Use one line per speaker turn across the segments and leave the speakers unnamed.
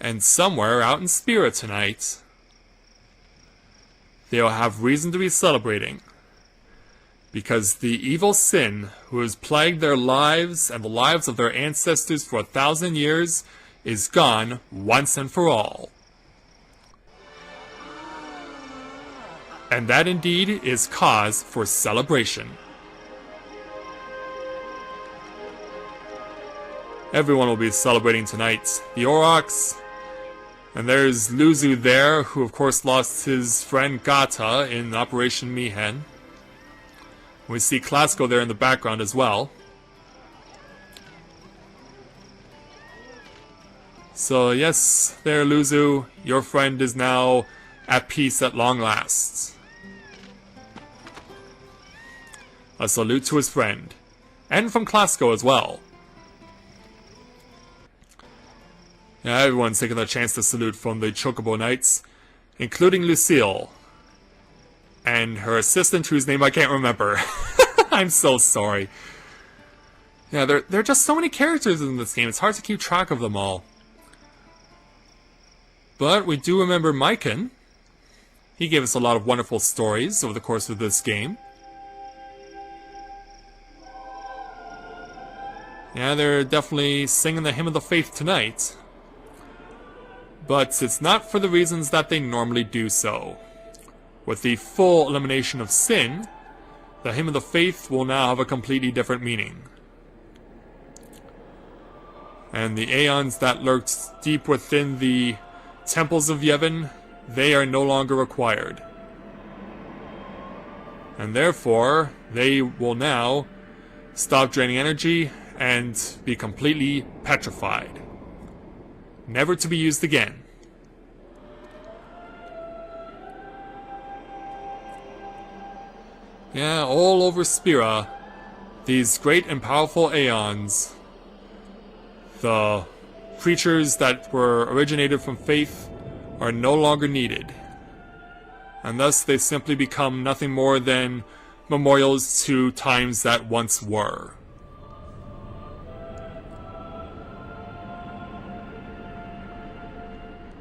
And somewhere out in Spira tonight, they'll have reason to be celebrating. Because the evil sin who has plagued their lives and the lives of their ancestors for 1,000 years is gone once and for all. And that indeed is cause for celebration. Everyone will be celebrating tonight. The Aurochs, and there's Luzu there, who of course lost his friend Gata in Operation Mihen. We see Klasko there in the background as well. So yes, there Luzu, your friend is now at peace at long last. A salute to his friend. And from Klasko as well. Yeah, everyone's taking the chance to salute from the Chocobo Knights, including Lucille. And her assistant, whose name I can't remember. I'm so sorry. Yeah, there are just so many characters in this game, it's hard to keep track of them all. But we do remember Maiken. He gave us a lot of wonderful stories over the course of this game. Yeah, they're definitely singing the Hymn of the Faith tonight. But it's not for the reasons that they normally do so. With the full elimination of sin, the Hymn of the Faith will now have a completely different meaning. And the aeons that lurked deep within the temples of Yevon, they are no longer required. And therefore, they will now stop draining energy and be completely petrified. Never to be used again. Yeah, all over Spira, these great and powerful aeons, the creatures that were originated from faith, are no longer needed. And thus they simply become nothing more than memorials to times that once were.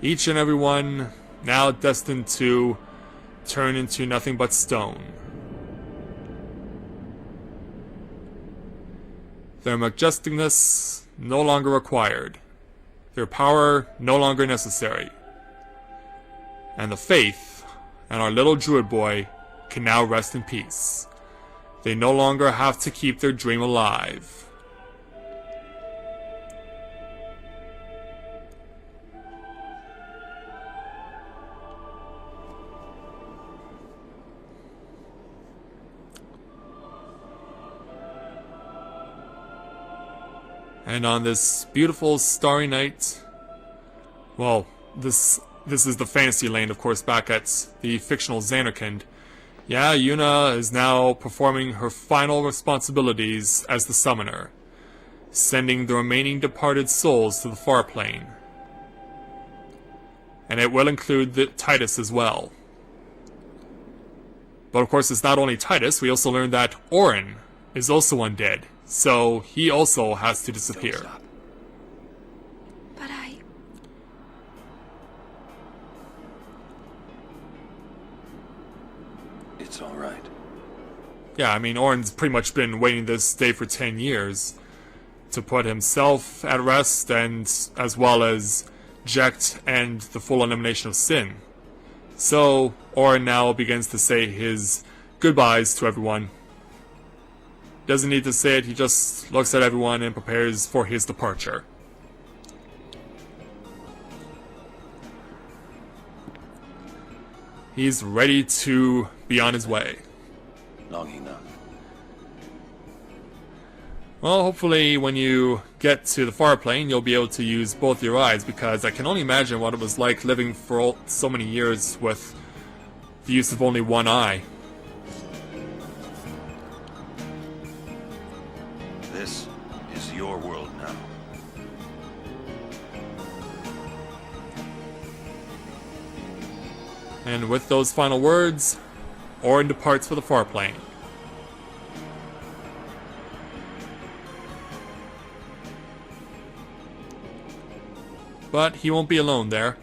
Each and every one now destined to turn into nothing but stone. Their majesticness no longer required. Their power no longer necessary. And the faith and our little druid boy can now rest in peace. They no longer have to keep their dream alive. And on this beautiful starry night, well, this is the fantasy land, of course, back at the fictional Xanarkand. Yeah, Yuna is now performing her final responsibilities as the summoner, sending the remaining departed souls to the far plane. And it will include Titus as well. But of course, it's not only Titus, we also learned that Orin is also undead. So, he also has to disappear.
But
It's alright.
Yeah, I mean, Orin's pretty much been waiting this day for 10 years to put himself at rest, and as well as Jekt and the full elimination of sin. So, Orin now begins to say his goodbyes to everyone. Doesn't need to say it, he just looks at everyone and prepares for his departure. He's ready to be on his way.
Long enough.
Well, hopefully when you get to the far plane, you'll be able to use both your eyes, because I can only imagine what it was like living for so many years with the use of only one eye.
This is your world now.
And with those final words, Orin departs for the far plane. But he won't be alone there.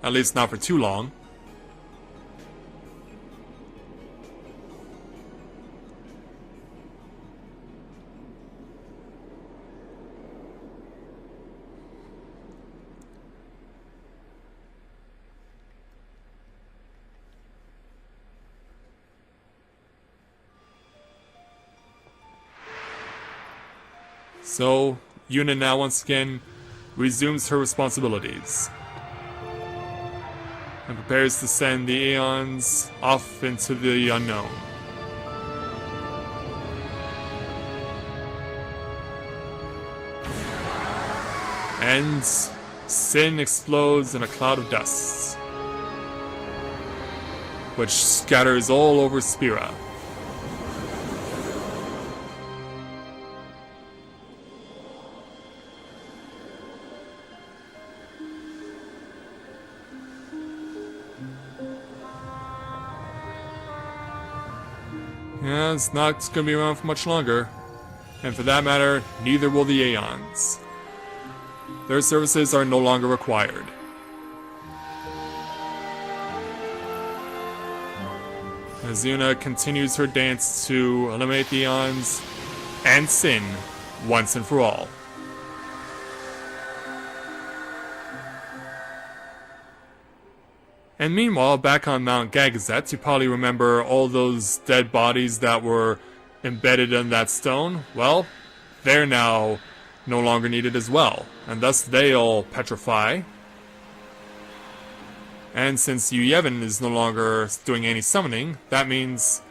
At least not for too long. So, Yuna now once again resumes her responsibilities and prepares to send the Aeons off into the unknown. And Sin explodes in a cloud of dust, which scatters all over Spira. Yeah, it's not going to be around for much longer. And for that matter, neither will the Aeons. Their services are no longer required. Azuna continues her dance to eliminate the Aeons and Sin once and for all. And meanwhile, back on Mount Gagazet, you probably remember all those dead bodies that were embedded in that stone. Well, they're now no longer needed as well, and thus they'll petrify. And since Yu Yevon is no longer doing any summoning, that means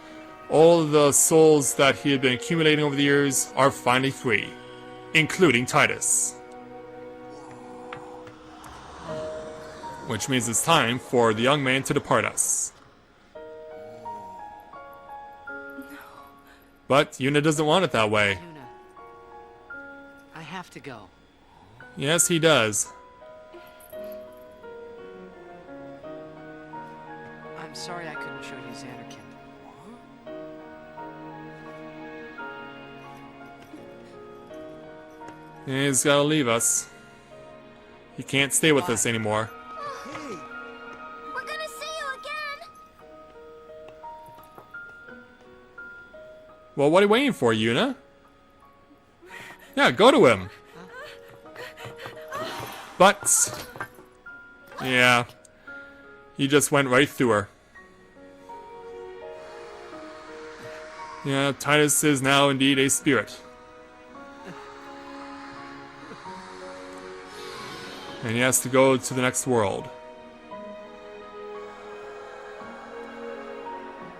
all the souls that he had been accumulating over the years are finally free, including Titus. Which means it's time for the young man to depart us.
No.
But Yuna doesn't want it that way.
Yuna, I have to go.
Yes, he does.
I'm sorry I couldn't show you Xanarkand.
He's gotta leave us. He can't stay with us anymore.
We're gonna see you again.
Well, what are you waiting for, Yuna? Yeah, go to him. But... yeah. He just went right through her. Yeah, Titus is now indeed a spirit. And he has to go to the next world.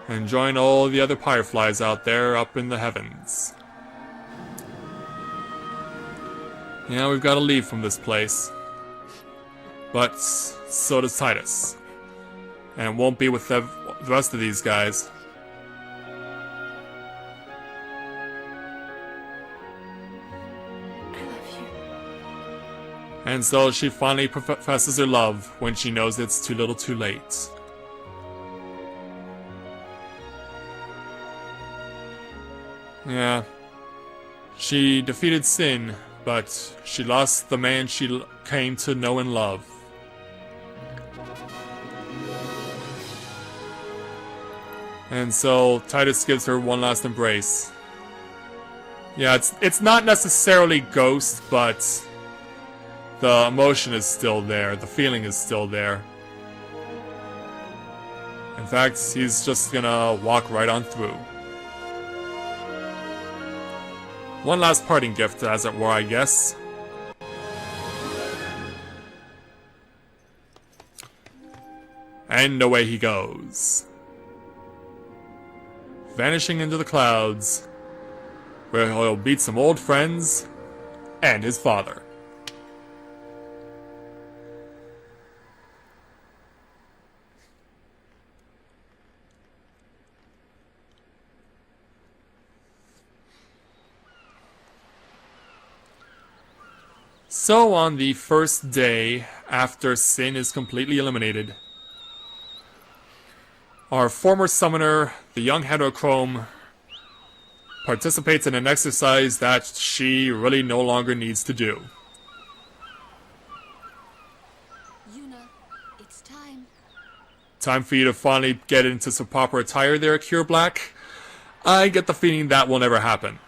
And join all the other fireflies out there up in the heavens. Yeah, we've got to leave from this place. But so does Titus. And it won't be with the rest of these guys.
I love you.
And so she finally professes her love when she knows it's too little too late. Yeah. She defeated Sin, but she lost the man she came to know and love. And so Titus gives her one last embrace. Yeah, it's not necessarily ghost, but the emotion is still there, the feeling is still there. In fact, he's just gonna walk right on through. One last parting gift, as it were, I guess. And away he goes. Vanishing into the clouds, where he'll meet some old friends and his father. So on the first day after Sin is completely eliminated, our former summoner, the young Heterochrome, participates in an exercise that she really no longer needs to do.
Yuna, it's time.
Time for you to finally get into some proper attire there, Cure Black. I get the feeling that will never happen.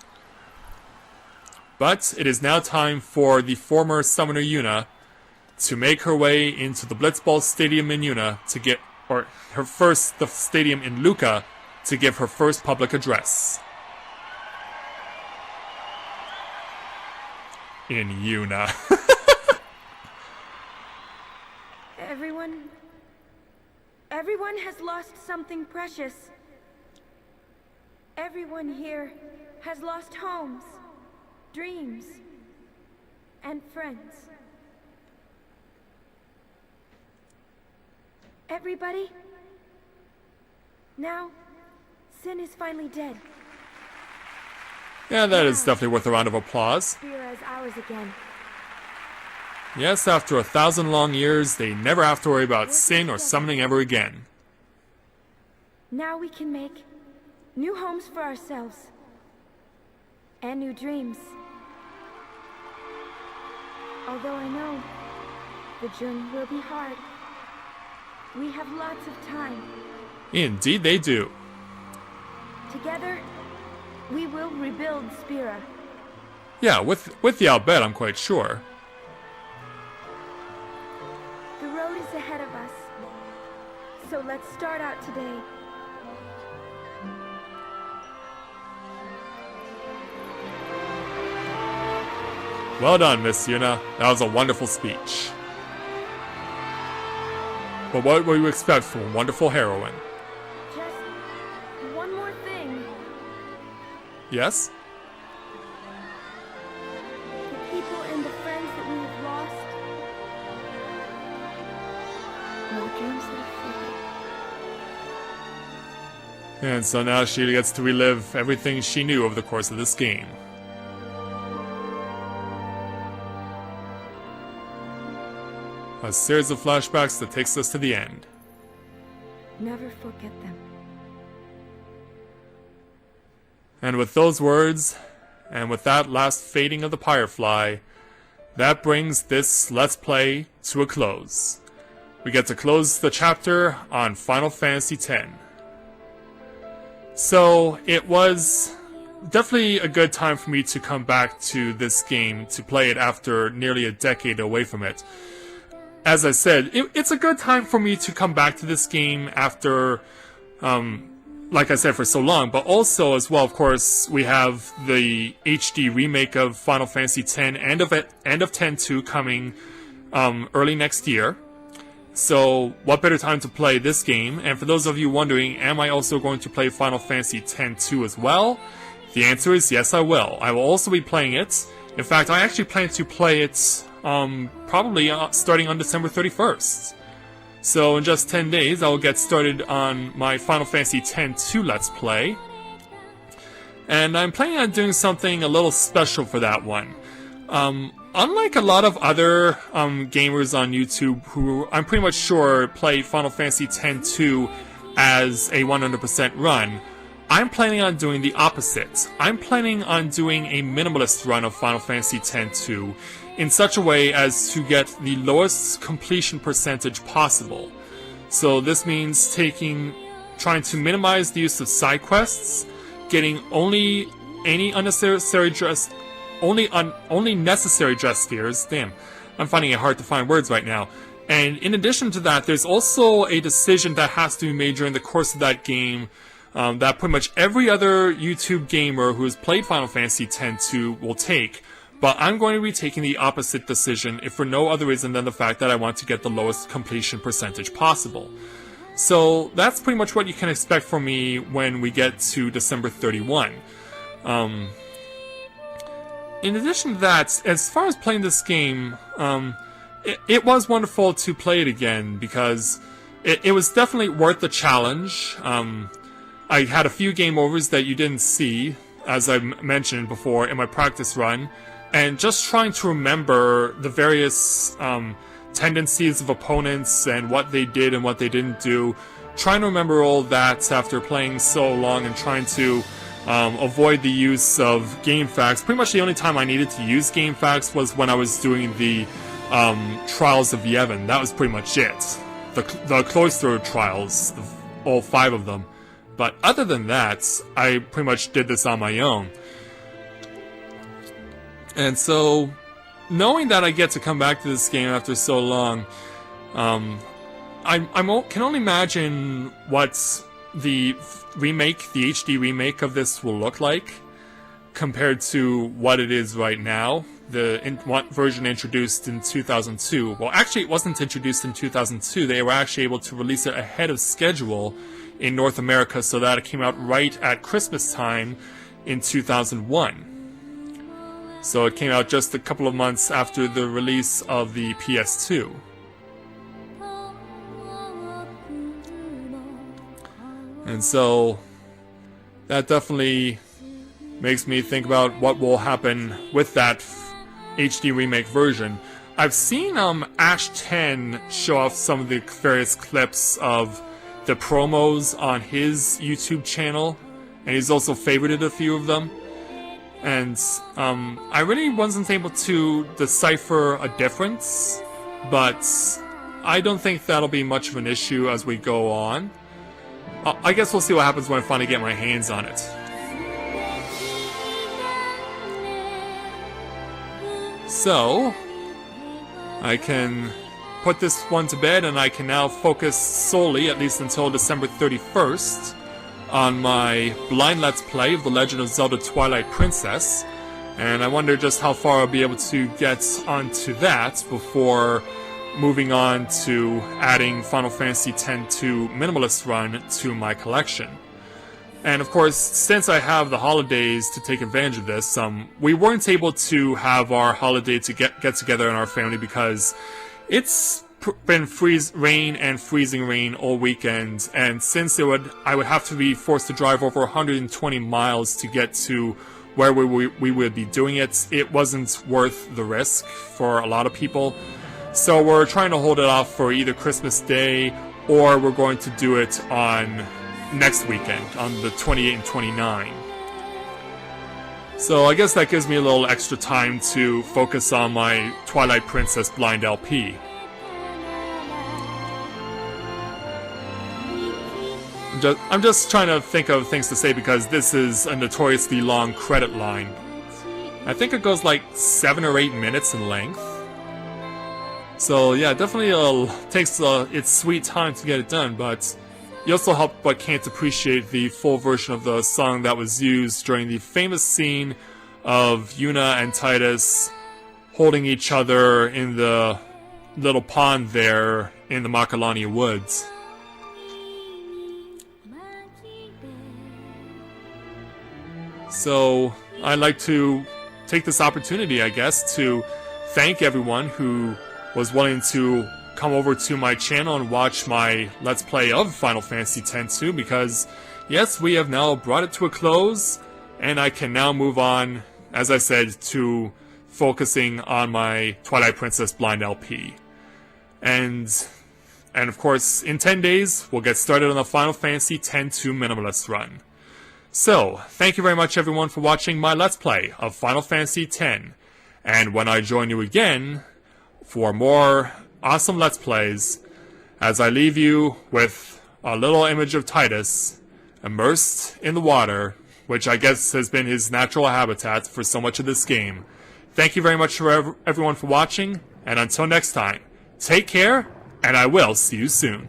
But it is now time for the former summoner Yuna to make her way into the Blitzball Stadium in Yuna to get, or the stadium in Luca to give her first public address. In Yuna.
Everyone has lost something precious. Everyone here has lost homes, dreams, and friends. Everybody, now, Sin is finally dead.
Yeah, that is definitely worth a round of applause.
Spira is ours again.
Yes, after 1,000 long years, they never have to worry about sin or summoning ever again.
Now we can make new homes for ourselves. And new dreams. Although I know the journey will be hard. We have lots of time.
Indeed they do.
Together, we will rebuild Spira.
Yeah, with the Albed, I'm quite sure.
The road is ahead of us. So let's start out today.
Well done, Miss Yuna. That was a wonderful speech. But what would you expect from a wonderful heroine?
Just one more thing.
Yes?
The people and the friends that we have lost. No dreams that have faded.
And so now she gets to relive everything she knew over the course of this game. A series of flashbacks that takes us to the end.
Never forget them.
And with those words, and with that last fading of the Firefly, that brings this Let's Play to a close. We get to close the chapter on Final Fantasy X. So, it was definitely a good time for me to come back to this game, to play it after nearly a decade away from it. As I said, it's a good time for me to come back to this game after, like I said, for so long. But also, as well, of course, we have the HD remake of Final Fantasy X and of X-2 coming early next year. So, what better time to play this game? And for those of you wondering, am I also going to play Final Fantasy X-2 as well? The answer is yes, I will. I will also be playing it. In fact, I actually plan to play it probably starting on December 31st. So in just 10 days, I will get started on my Final Fantasy X-2 Let's Play. And I'm planning on doing something a little special for that one. Unlike a lot of other gamers on YouTube who I'm pretty much sure play Final Fantasy X-2 as a 100% run, I'm planning on doing the opposite. I'm planning on doing a minimalist run of Final Fantasy X-2 in such a way as to get the lowest completion percentage possible. So this means trying to minimize the use of side quests, getting only necessary dress spheres. Damn, I'm finding it hard to find words right now. And in addition to that, there's also a decision that has to be made during the course of that game that pretty much every other YouTube gamer who has played Final Fantasy X-2 will take. But I'm going to be taking the opposite decision, if for no other reason than the fact that I want to get the lowest completion percentage possible. So that's pretty much what you can expect from me when we get to December 31. In addition to that, as far as playing this game, it was wonderful to play it again, because it was definitely worth the challenge. I had a few game overs that you didn't see, as I mentioned before, in my practice run. And just trying to remember the various tendencies of opponents and what they did and what they didn't do. Trying to remember all that after playing so long and trying to avoid the use of game facts. Pretty much the only time I needed to use game facts was when I was doing the Trials of Yevon. That was pretty much it. The cloister trials, all 5 of them. But other than that, I pretty much did this on my own. And so, knowing that I get to come back to this game after so long, I can only imagine what the HD remake of this will look like compared to what it is right now. The version introduced in 2002. Well, actually, it wasn't introduced in 2002. They were actually able to release it ahead of schedule in North America, so that it came out right at Christmas time in 2001. So it came out just a couple of months after the release of the PS2. And so that definitely makes me think about what will happen with that HD remake version. I've seen Ash 10 show off some of the various clips of the promos on his YouTube channel, and he's also favorited a few of them. And I really wasn't able to decipher a difference, but I don't think that'll be much of an issue as we go on. I guess we'll see what happens when I finally get my hands on it. So, I can put this one to bed, and I can now focus solely, at least until December 31st, on my blind Let's Play of The Legend of Zelda Twilight Princess. And I wonder just how far I'll be able to get onto that before moving on to adding Final Fantasy X-2 Minimalist Run to my collection. And of course, since I have the holidays to take advantage of this, we weren't able to have our holiday to get together in our family because it's been freezing rain all weekend, and since I would have to be forced to drive over 120 miles to get to where we would be doing it, it wasn't worth the risk for a lot of people. So we're trying to hold it off for either Christmas Day, or we're going to do it on next weekend, on the 28 and 29. So I guess that gives me a little extra time to focus on my Twilight Princess blind LP. I'm just trying to think of things to say because this is a notoriously long credit line. I think it goes like 7 or 8 minutes in length. So yeah, definitely takes its sweet time to get it done, but you also help but can't appreciate the full version of the song that was used during the famous scene of Yuna and Titus holding each other in the little pond there in the Makalani Woods. So I'd like to take this opportunity, I guess, to thank everyone who was willing to come over to my channel and watch my Let's Play of Final Fantasy X-2, because, yes, we have now brought it to a close, and I can now move on, as I said, to focusing on my Twilight Princess blind LP. And of course, in 10 days, we'll get started on the Final Fantasy X-2 Minimalist Run. So, thank you very much everyone for watching my Let's Play of Final Fantasy X, and when I join you again for more awesome Let's Plays, as I leave you with a little image of Titus immersed in the water, which I guess has been his natural habitat for so much of this game. Thank you very much for everyone for watching, and until next time, take care, and I will see you soon.